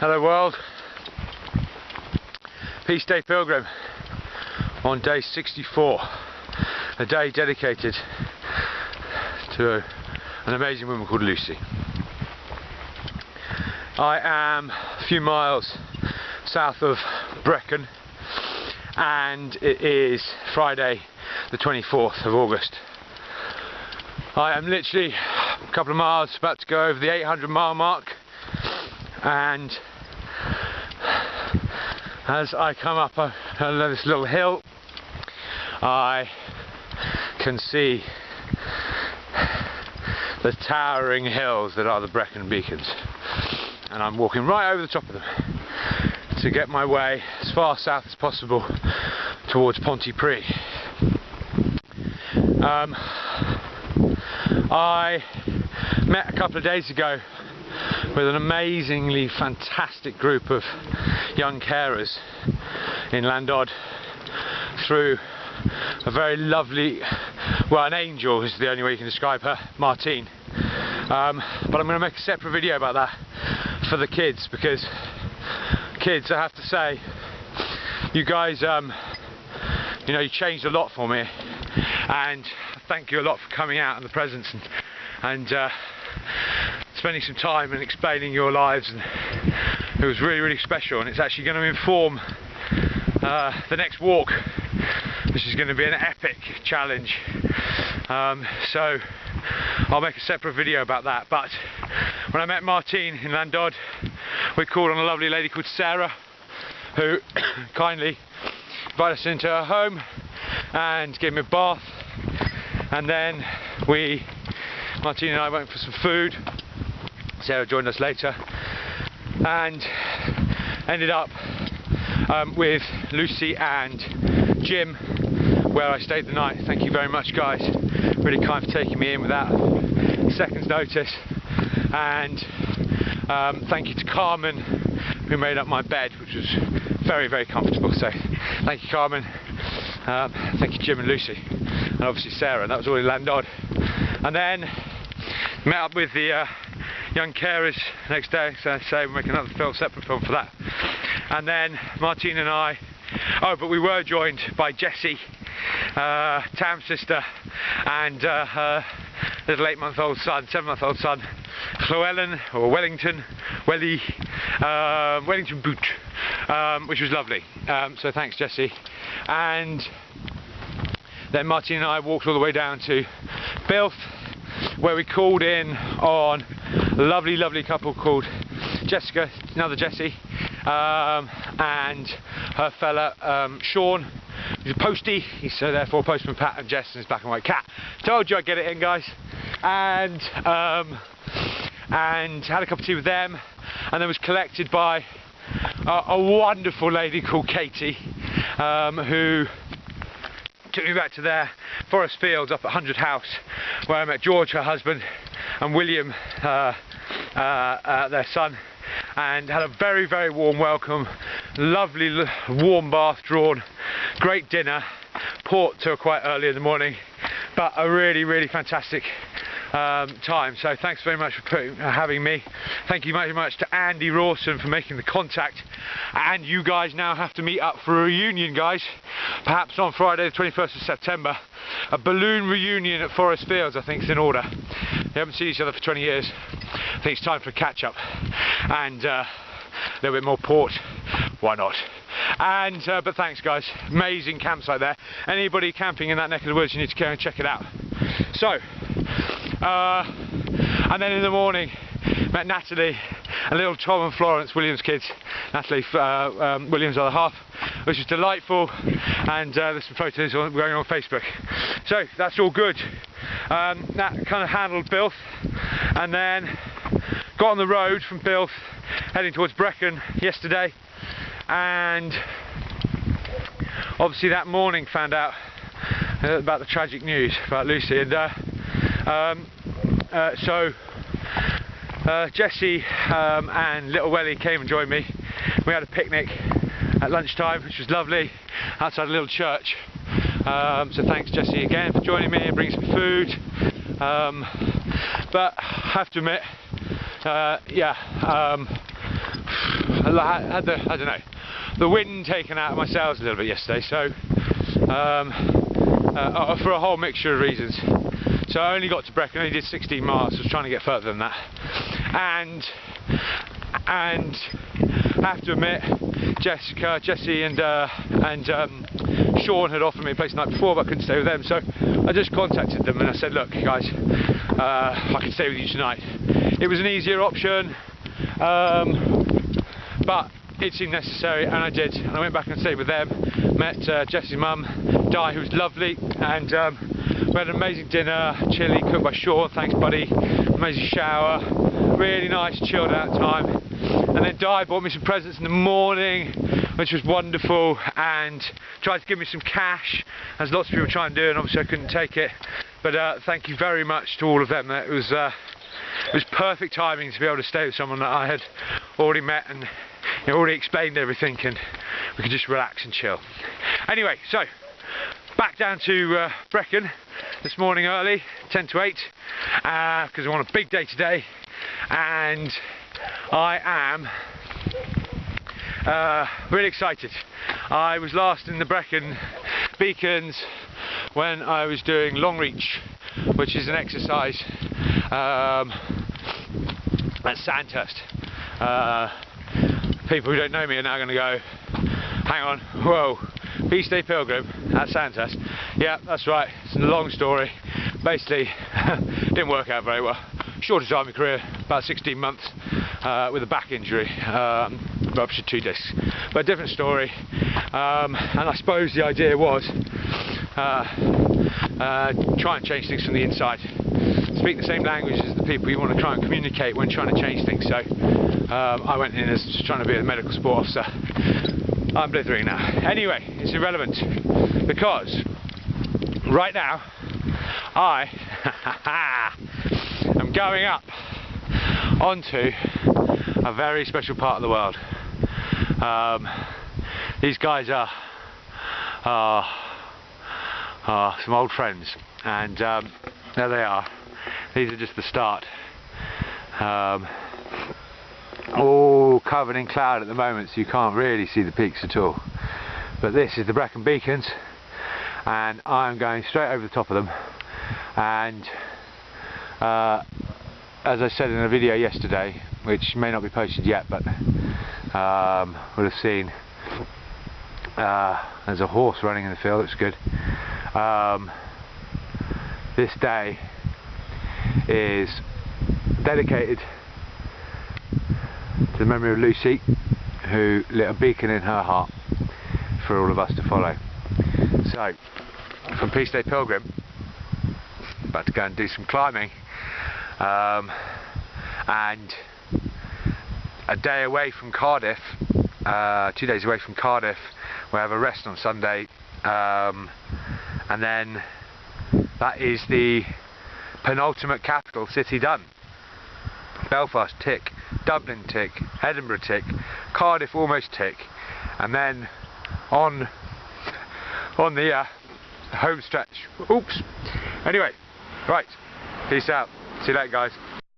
Hello world. Peace Day Pilgrim on day 64, a day dedicated to an amazing woman called Lucy. I am a few miles south of Brecon and it is Friday the 24th of August. I am literally a couple of miles about to go over the 800-mile mark, and as I come up this little hill I can see the towering hills that are the Brecon Beacons, and I'm walking right over the top of them to get my way as far south as possible towards Pontypridd. I met a couple of days ago with an amazingly fantastic group of young carers in Landod through a very lovely, well, an angel is the only way you can describe her, Martine. But I'm going to make a separate video about that for the kids, because kids, I have to say, you guys, you know, you changed a lot for me, and thank you a lot for coming out and the presence and spending some time and explaining your lives, and it was really, really special, and it's actually going to inform the next walk, which is going to be an epic challenge. So I'll make a separate video about that. But when I met Martine in Landod, we called on a lovely lady called Sarah, who kindly invited us into her home and gave me a bath, and then Martine and I went for some food. Sarah joined us later and ended up with Lucy and Jim where I stayed the night. Thank you very much, guys, really kind for taking me in without a second's notice, and thank you to Carmen who made up my bed, which was very, very comfortable, so thank you, Carmen. Thank you, Jim and Lucy, and obviously Sarah, and that was all in Landod. And then met up with the young carers next day, so I say we'll make another separate film for that. And then Martine and I, but we were joined by Jessie, Tam's sister, and her little 8-month-old son, 7-month-old son, Llewellyn, or Wellington Boot, which was lovely. So thanks, Jessie. And then Martine and I walked all the way down to Bilth, where we called in on a lovely, lovely couple called Jessica, another Jessie, and her fella Sean, who's a postie, so therefore Postman Pat, and Jess and his black and white cat. Told you I'd get it in, guys. And had a cup of tea with them, and then was collected by a wonderful lady called Katie, who took me back to their forest fields up at 100 House, where I met George, her husband, and William, their son, and had a very, very warm welcome, lovely warm bath drawn, great dinner, port till quite early in the morning, but a really, really fantastic time. So thanks very much for having me. Thank you very much to Andy Rawson for making the contact, and you guys now have to meet up for a reunion, guys, perhaps on Friday the 21st of September, a balloon reunion at Forest Fields. I think is in order. We haven't seen each other for 20 years. I think it's time for a catch up and a little bit more port, why not? And but thanks, guys, amazing campsite there. Anybody camping in that neck of the woods, you need to go and check it out. So and then in the morning met Natalie and little Tom and Florence, Williams' kids. Natalie, Williams' other half, which was delightful, and there's some photos going on Facebook. So that's all good. That kind of handled Bilth, and then got on the road from Bilth heading towards Brecon yesterday, and obviously that morning found out about the tragic news about Lucy, and so Jessie and little Welly came and joined me. We had a picnic at lunchtime, which was lovely, outside a little church. So thanks, Jessie, again for joining me and bringing some food. But I have to admit, yeah, I had the, I don't know, the wind taken out of my sails a little bit yesterday, so for a whole mixture of reasons. So I only got to Brecon, only did 16 miles, I was trying to get further than that. And I have to admit, Jesse and Sean had offered me a place the night before, but I couldn't stay with them, so I just contacted them and I said, look guys, I can stay with you tonight. It was an easier option, but it seemed necessary, and I did. And I went back and stayed with them, met Jesse's mum, Di, who was lovely, and we had an amazing dinner, chili cooked by Sean, thanks buddy, amazing shower, really nice chilled out time. And then Di bought me some presents in the morning, which was wonderful, and tried to give me some cash, as lots of people try and do, and obviously I couldn't take it. But thank you very much to all of them. It was perfect timing to be able to stay with someone that I had already met and already explained everything, and we could just relax and chill. Anyway, so back down to Brecon this morning early, 10 to 8, because I'm on a big day today, and I am really excited. I was last in the Brecon beacons when I was doing long reach, which is an exercise at Sandhurst. People who don't know me are now going to go, hang on, whoa, Beast Day Pilgrim at Sandhurst. Yeah, that's right, it's a long story. Basically, didn't work out very well. Shortest army career, about 16 months, with a back injury, ruptured 2 discs. But a different story, and I suppose the idea was try and change things from the inside. Speak the same language as the people you want to try and communicate when trying to change things. So I went in as just trying to be a medical sport officer. I'm blithering now. Anyway, it's irrelevant, because right now I am going up onto a very special part of the world. These guys are some old friends, and there they are. These are just the start. All covered in cloud at the moment, so you can't really see the peaks at all. But this is the Brecon Beacons, and I'm going straight over the top of them. And as I said in a video yesterday, which may not be posted yet, but would have seen, there's a horse running in the field. It's good. This day is dedicated to the memory of Lucy, who lit a beacon in her heart for all of us to follow. So, from Peace Day Pilgrim, about to go and do some climbing, and a day away from Cardiff, 2 days away from Cardiff, we'll have a rest on Sunday, and then that is the penultimate capital city done. Belfast tick, Dublin tick, Edinburgh tick, Cardiff almost tick, and then on the home stretch. Oops. Anyway, right. Peace out. See you later, guys.